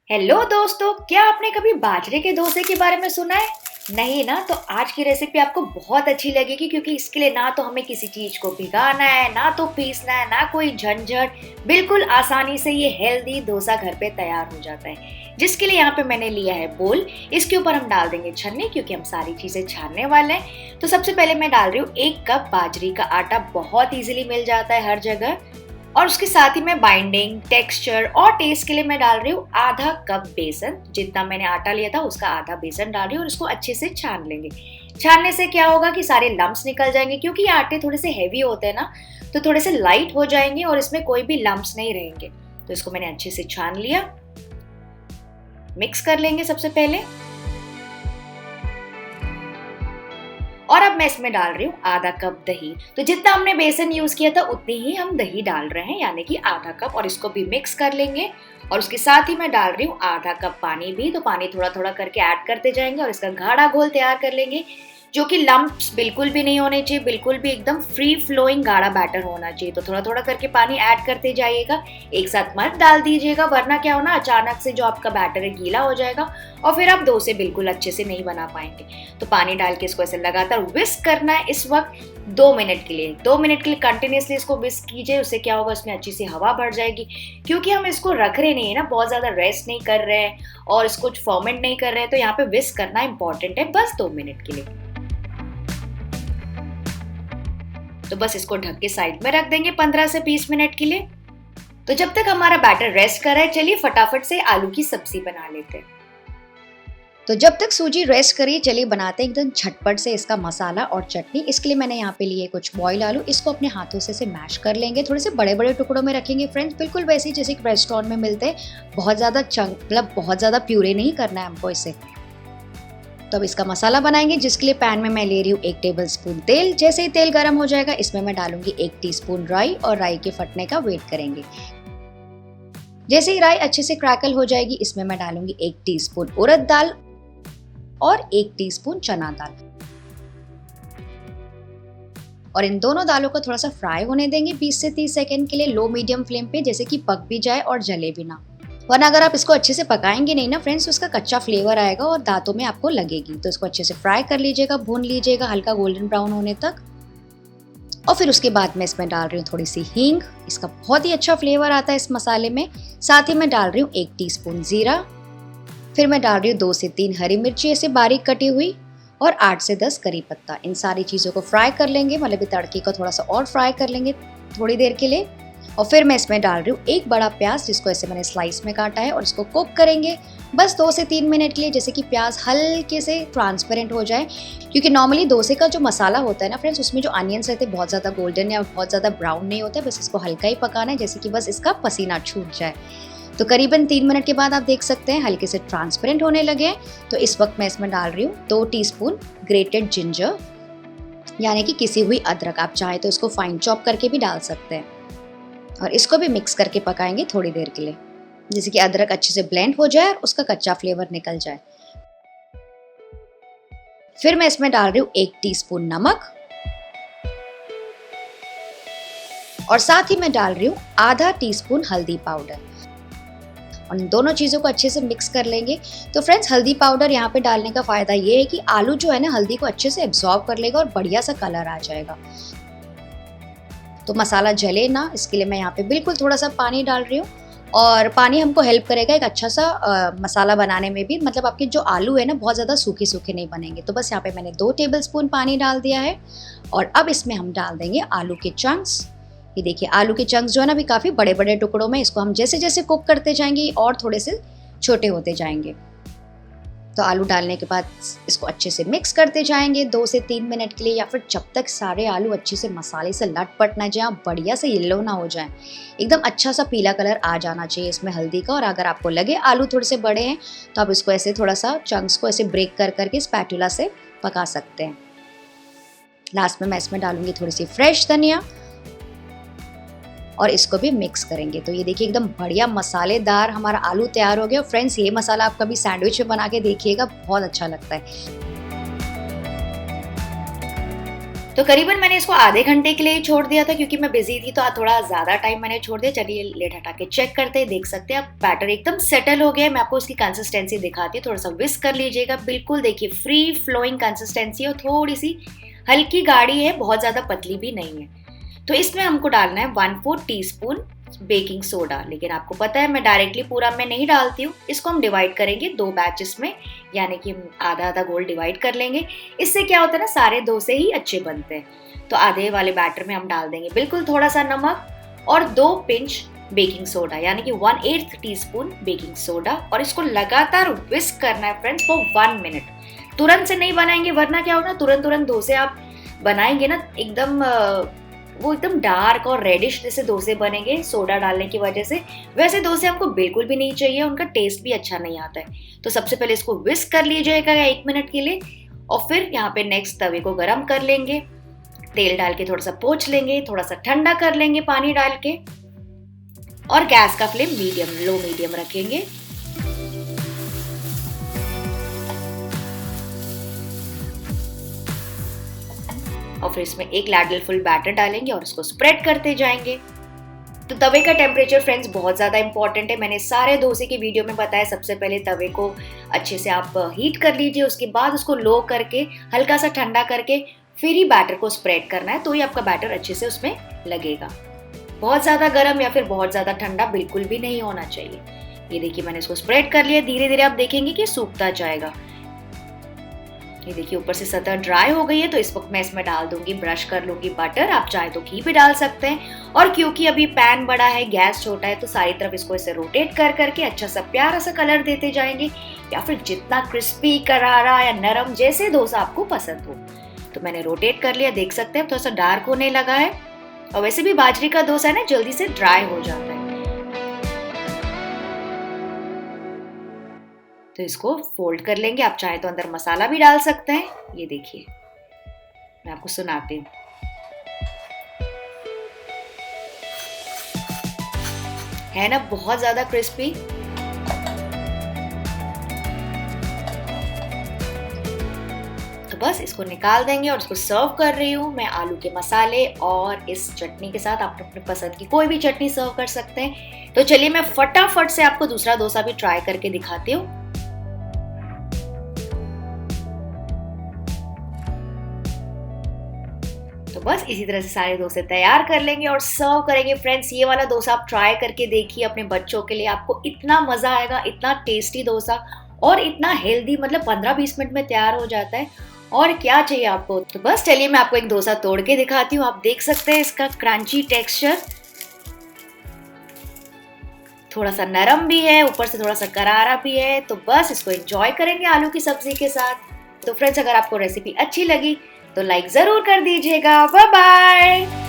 Hello दोस्तों, क्या आपने कभी बाजरे के डोसे के बारे में सुना है? नहीं ना, तो आज की रेसिपी आपको बहुत अच्छी लगेगी क्योंकि इसके लिए ना तो हमें किसी चीज को भिगाना है, ना तो पीसना है, ना कोई झंझट। बिल्कुल आसानी से ये हेल्दी डोसा घर पे तैयार हो जाता है। जिसके लिए यहाँ पे मैंने लिया है बोल। इसके ऊपर हम डाल देंगे छन्नी क्योंकि हम सारी चीजें छानने वाले हैं। तो सबसे पहले मैं डाल रही हूँ 1 कप बाजरी का आटा। बहुत इजीली मिल जाता है हर जगह। और उसके साथ ही मैं बाइंडिंग, टेक्सचर और टेस्ट के लिए मैं डाल रही हूँ आधा कप बेसन। जितना मैंने आटा लिया था उसका आधा बेसन डाल रही हूँ और इसको अच्छे से छान लेंगे। छानने से क्या होगा कि सारे लम्स निकल जाएंगे क्योंकि ये आटे थोड़े से हैवी होते हैं ना, तो थोड़े से लाइट हो जाएंगे और इसमें कोई भी लम्स नहीं रहेंगे। तो इसको मैंने अच्छे से छान लिया। मिक्स कर लेंगे सबसे पहले। और अब मैं इसमें डाल रही हूँ आधा कप दही। तो जितना हमने बेसन यूज किया था उतनी ही हम दही डाल रहे हैं, यानी कि आधा कप। और इसको भी मिक्स कर लेंगे। और उसके साथ ही मैं डाल रही हूँ आधा कप पानी भी। तो पानी थोड़ा थोड़ा करके ऐड करते जाएंगे और इसका गाढ़ा घोल तैयार कर लेंगे, जो कि लम्प्स बिल्कुल भी नहीं होने चाहिए। बिल्कुल भी एकदम फ्री फ्लोइंग गाढ़ा बैटर होना चाहिए। तो थोड़ा थोड़ा करके पानी ऐड करते जाइएगा, एक साथ मत डाल दीजिएगा, वरना क्या होना, अचानक से जो आपका बैटर है गीला हो जाएगा और फिर आप डोसे बिल्कुल अच्छे से नहीं बना पाएंगे। तो पानी डाल के इसको ऐसे लगातार विस्क करना है इस वक्त 2 मिनट के लिए। 2 मिनट के लिए कंटिन्यूसली इसको विस्क कीजिए। उससे क्या होगा, उसमें अच्छी सी हवा भर जाएगी। क्योंकि हम इसको रख रहे नहीं है ना, बहुत ज्यादा रेस्ट नहीं कर रहे हैं और इसको फर्मेंट नहीं कर रहे हैं, तो यहाँ पे विस्क करना इंपॉर्टेंट है, बस 2 मिनट के लिए। तो बस इसको ढक के साइड में रख देंगे 15 से 20 मिनट के लिए। तो जब तक हमारा बैटर रेस्ट कर रहा है, चलिए फटाफट से आलू की सब्जी बना लेते हैं। तो जब तक सूजी रेस्ट करिए, चलिए बनाते हैं एकदम झटपट से इसका मसाला और चटनी। इसके लिए मैंने यहाँ पे लिए कुछ बॉयल आलू। इसको अपने हाथों से मैश कर लेंगे। थोड़े से बड़े बड़े टुकड़ों में रखेंगे फ्रेंड्स, बिल्कुल वैसे ही जैसे रेस्टोरेंट में मिलते हैं। बहुत ज़्यादा चंक, मतलब बहुत ज़्यादा प्यूरे नहीं करना है हमको इसे। तो अब इसका मसाला बनाएंगे, जिसके लिए पैन में मैं ले रही हूँ 1 टेबल स्पून तेल। जैसे ही तेल गर्म हो जाएगा, इसमें मैं डालूंगी 1 टीस्पून राई और राई के फटने का वेट करेंगे। जैसे ही राई अच्छे से क्रैकल हो जाएगी, इसमें मैं डालूंगी 1 टीस्पून उड़द दाल और 1 टीस्पून चना दाल। और इन दोनों दालों को थोड़ा सा फ्राई होने देंगे 20 से 30 सेकंड के लिए, लो मीडियम फ्लेम पे, जैसे कि पक भी जाए और जले भी ना। वरना अगर आप इसको अच्छे से पकाएंगे नहीं ना फ्रेंड्स, तो उसका कच्चा फ्लेवर आएगा और दांतों में आपको लगेगी। तो इसको अच्छे से फ्राई कर लीजिएगा, भून लीजिएगा हल्का गोल्डन ब्राउन होने तक। और फिर उसके बाद मैं इसमें डाल रही हूँ थोड़ी सी हींग। इसका बहुत ही अच्छा फ्लेवर आता है इस मसाले में। साथ ही मैं डाल रही हूँ 1 टीस्पून जीरा। फिर मैं डाल रही हूँ 2 से 3 हरी मिर्ची ऐसे बारीक कटी हुई और 8 से 10 करी पत्ता। इन सारी चीज़ों को फ्राई कर लेंगे, मतलब तड़के को थोड़ा सा और फ्राई कर लेंगे थोड़ी देर के लिए। और फिर मैं इसमें डाल रही हूँ 1 बड़ा प्याज, जिसको ऐसे मैंने स्लाइस में काटा है, और इसको कुक करेंगे बस 2 से 3 मिनट के लिए, जैसे कि प्याज हल्के से ट्रांसपेरेंट हो जाए। क्योंकि नॉर्मली डोसे का जो मसाला होता है ना फ्रेंड्स, उसमें जो अनियंस रहते हैं बहुत ज़्यादा गोल्डन या बहुत ज़्यादा ब्राउन नहीं होता है, बस इसको हल्का ही पकाना है, जैसे कि बस इसका पसीना छूट जाए। तो करीबन 3 मिनट के बाद आप देख सकते हैं हल्के से ट्रांसपेरेंट होने लगे हैं। तो इस वक्त मैं इसमें डाल रही हूँ 2 टीस्पून ग्रेटेड जिंजर, यानी कि किसी हुई अदरक। आप चाहे तो इसको फाइन चॉप करके भी डाल सकते हैं। और इसको भी मिक्स करके पकाएंगे थोड़ी देर के लिए, जैसे कि अदरक अच्छे से ब्लेंड हो जाए और उसका कच्चा फ्लेवर निकल जाए। फिर मैं इसमें डाल रही हूँ 1 टीस्पून नमक और साथ ही मैं डाल रही हूँ आधा टीस्पून हल्दी पाउडर। और इन दोनों चीज़ों को अच्छे से मिक्स कर लेंगे। तो फ्रेंड्स, हल्दी पाउडर यहाँ पे डालने का फ़ायदा ये है कि आलू जो है ना, हल्दी को अच्छे से एब्जॉर्ब कर लेगा और बढ़िया सा कलर आ जाएगा। तो मसाला जले ना, इसके लिए मैं यहाँ पे बिल्कुल थोड़ा सा पानी डाल रही हूँ। और पानी हमको हेल्प करेगा एक अच्छा सा मसाला बनाने में भी, मतलब आपके जो आलू है ना बहुत ज़्यादा सूखे सूखे नहीं बनेंगे। तो बस यहाँ पे मैंने 2 टेबल स्पून पानी डाल दिया है। और अब इसमें हम डाल देंगे आलू के चंक्स। ये देखिए आलू के चंक्स जो है ना, अभी काफ़ी बड़े बड़े टुकड़ों में। इसको हम जैसे जैसे कुक करते जाएंगे और थोड़े से छोटे होते जाएंगे। तो आलू डालने के बाद इसको अच्छे से मिक्स करते जाएंगे 2 से 3 मिनट के लिए, या फिर जब तक सारे आलू अच्छे से मसाले से लटपट ना जाए, बढ़िया से येलो ना हो जाए। एकदम अच्छा सा पीला कलर आ जाना चाहिए इसमें हल्दी का। और अगर आपको लगे आलू थोड़े से बड़े हैं, तो आप इसको ऐसे थोड़ा सा चंक्स को ऐसे ब्रेक कर करके स्पैटुला से पका सकते हैं। लास्ट में मैं इसमें डालूंगी थोड़ी सी फ्रेश धनिया और इसको भी मिक्स करेंगे। तो ये देखिए एकदम बढ़िया मसालेदार हमारा आलू तैयार हो गया। फ्रेंड्स, ये मसाला आप कभी सैंडविच में बना के देखिएगा, बहुत अच्छा लगता है। तो करीबन मैंने इसको आधे घंटे के लिए ही छोड़ दिया था क्योंकि मैं बिजी थी, तो आज थोड़ा ज़्यादा टाइम मैंने छोड़ दिया। चलिए लेट हटा के चेक करते हैं। देख सकते हैं आप बैटर एकदम सेटल हो गया है। मैं आपको उसकी कंसिस्टेंसी दिखाती हूँ। थोड़ा सा विस्क कर लीजिएगा। बिल्कुल देखिए फ्री फ्लोइंग कंसिस्टेंसी और थोड़ी सी हल्की गाढ़ी है, बहुत ज़्यादा पतली भी नहीं है। तो इसमें हमको डालना है 1/4 टीस्पून बेकिंग सोडा, लेकिन आपको पता है मैं डायरेक्टली पूरा में नहीं डालती हूँ। इसको हम डिवाइड करेंगे 2 बैचेस में, यानी कि हम आधा आधा गोल डिवाइड कर लेंगे। इससे क्या होता है ना, सारे डोसे ही अच्छे बनते हैं। तो आधे वाले बैटर में हम डाल देंगे बिल्कुल थोड़ा सा नमक और 2 पिंच बेकिंग सोडा, यानी कि 1/8 टीस्पून बेकिंग सोडा, और इसको लगातार विस्क करना है फ्रेंड्स फॉर 1 मिनट। तुरंत से नहीं बनाएंगे, वरना क्या होगा, तुरंत डोसे आप बनाएंगे ना एकदम वो एकदम डार्क और रेडिश जैसे डोसे बनेंगे सोडा डालने की वजह से। वैसे डोसे हमको बिल्कुल भी नहीं चाहिए, उनका टेस्ट भी अच्छा नहीं आता है। तो सबसे पहले इसको विस्क कर लीजिएगा 1 मिनट के लिए, और फिर यहाँ पे नेक्स्ट तवे को गरम कर लेंगे। तेल डाल के थोड़ा सा पोंछ लेंगे, थोड़ा सा ठंडा कर लेंगे पानी डाल के, और गैस का फ्लेम लो मीडियम रखेंगे। और फिर इसमें एक लैडल फुल बैटर डालेंगे और इसको स्प्रेड करते जाएंगे। तो तवे का टेम्परेचर फ्रेंड्स बहुत ज़्यादा इंपॉर्टेंट है। मैंने सारे डोसे की वीडियो में बताया, सबसे पहले तवे को अच्छे से आप हीट कर लीजिए, उसके बाद उसको लो करके हल्का सा ठंडा करके फिर ही बैटर को स्प्रेड करना है, तो ही आपका बैटर अच्छे से उसमें लगेगा। बहुत ज़्यादा गर्म या फिर बहुत ज़्यादा ठंडा बिल्कुल भी नहीं होना चाहिए। ये देखिए मैंने इसको स्प्रेड कर लिया। धीरे धीरे आप देखेंगे कि सूखता जाएगा। ये देखिए ऊपर से सतह ड्राई हो गई है, तो इस वक्त मैं इसमें डाल दूंगी, ब्रश कर लूंगी बटर। आप चाहे तो घी भी डाल सकते हैं। और क्योंकि अभी पैन बड़ा है, गैस छोटा है, तो सारी तरफ इसको ऐसे रोटेट कर करके अच्छा सा प्यारा सा कलर देते जाएंगे, या फिर जितना क्रिस्पी, करारा या नरम जैसे डोसा आपको पसंद हो। तो मैंने रोटेट कर लिया, देख सकते हैं थोड़ा सा डार्क होने लगा है। और वैसे भी बाजरे का डोसा है ना, जल्दी से ड्राई हो जाता है। तो इसको फोल्ड कर लेंगे। आप चाहे तो अंदर मसाला भी डाल सकते हैं। ये देखिए मैं आपको सुनाती हूँ। है ना बहुत ज्यादा क्रिस्पी। तो बस इसको निकाल देंगे और इसको सर्व कर रही हूँ मैं आलू के मसाले और इस चटनी के साथ। आप अपने पसंद की कोई भी चटनी सर्व कर सकते हैं। तो चलिए मैं फटाफट से आपको दूसरा डोसा भी ट्राई करके दिखाती हूँ। तो बस इसी तरह से सारे डोसे तैयार कर लेंगे और सर्व करेंगे। फ्रेंड्स ये वाला डोसा आप ट्राई करके देखिए अपने बच्चों के लिए, आपको इतना मजा आएगा। इतना टेस्टी डोसा और इतना हेल्दी, मतलब 15-20 मिनट में तैयार हो जाता है। और क्या चाहिए आपको। तो बस चलिए मैं आपको एक डोसा तोड़ के दिखाती हूँ। आप देख सकते हैं इसका क्रंची टेक्सचर, थोड़ा सा नरम भी है, ऊपर से थोड़ा सा करारा भी है। तो बस इसको एंजॉय करेंगे आलू की सब्जी के साथ। तो फ्रेंड्स अगर आपको रेसिपी अच्छी लगी तो लाइक जरूर कर दीजिएगा। Bye bye.